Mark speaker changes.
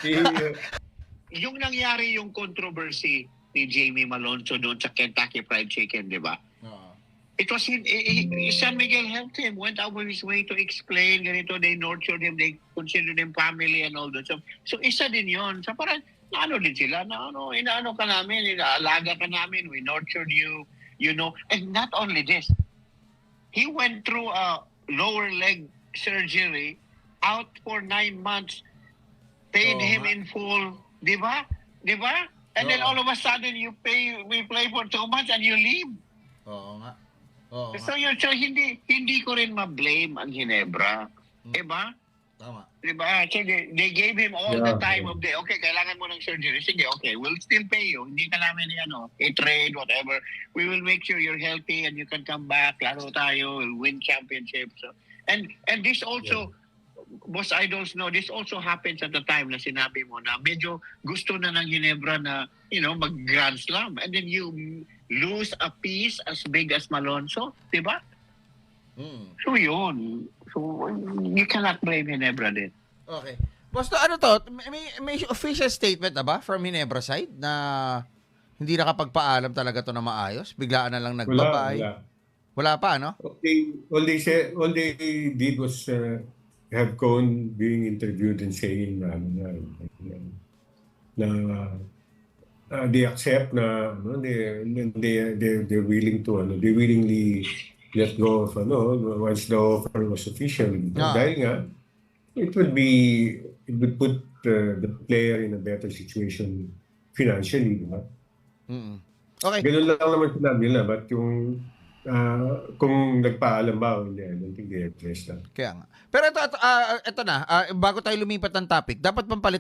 Speaker 1: Eh,
Speaker 2: Yung nangyari yung controversy ni Jamie Malonzo doon sa Kentucky Fried Chicken, di ba?
Speaker 3: Oo.
Speaker 2: It was San Miguel helped him, went out of his way to explain, ganito, they nurtured him, they considered him family and all that. So isa din yon. So parang, naano din sila, inaano ka namin, inaalaga ka namin, we nurtured you, you know. And not only this, he went through a lower leg surgery, out for 9 months, paid
Speaker 3: Oo
Speaker 2: him
Speaker 3: nga.
Speaker 2: in full, di ba? Di ba? And then
Speaker 3: Oo.
Speaker 2: all of a sudden, we play for 2 months and you leave.
Speaker 3: Oo nga. Oo nga.
Speaker 2: So hindi ko rin ma-blame ang Ginebra. Diba?
Speaker 3: Tama.
Speaker 2: Diba? So they gave him all the
Speaker 1: Yeah,
Speaker 2: time
Speaker 1: yeah.
Speaker 2: of the, okay, kailangan mo ng surgery. Sige, okay, we'll still pay you. Hindi ka namin i-trade, whatever. We will make sure you're healthy and you can come back. Laro tayo, we'll win championships. So, and this also, Boss Idols know, this also happens at the time na sinabi mo na medyo gusto na ng Ginebra na, mag-Grand Slam. And then you lose a piece as big as Malonzo, di ba?
Speaker 3: Mm.
Speaker 2: So yun. So you cannot blame Ginebra din.
Speaker 3: Okay. Basta ano to, may official statement na ba from Ginebra side na hindi nakapagpaalam talaga to na maayos? Biglaan na lang
Speaker 1: wala,
Speaker 3: nagbabay?
Speaker 1: wala.
Speaker 3: Wala pa, no?
Speaker 1: All they did was have Cohn being interviewed and saying na they accept na they're willing to they willingly let go of once the offer was official.
Speaker 3: Ah.
Speaker 1: Dahil nga it would put the player in a better situation financially, di ba?
Speaker 3: Mm. Okay.
Speaker 1: Ganun lang naman sinabi nila, but yung kung nagpaalam ba o hindi, I don't think they addressed that.
Speaker 3: Kaya nga. Pero ito na, bago tayo lumipat ng topic, dapat pampalitan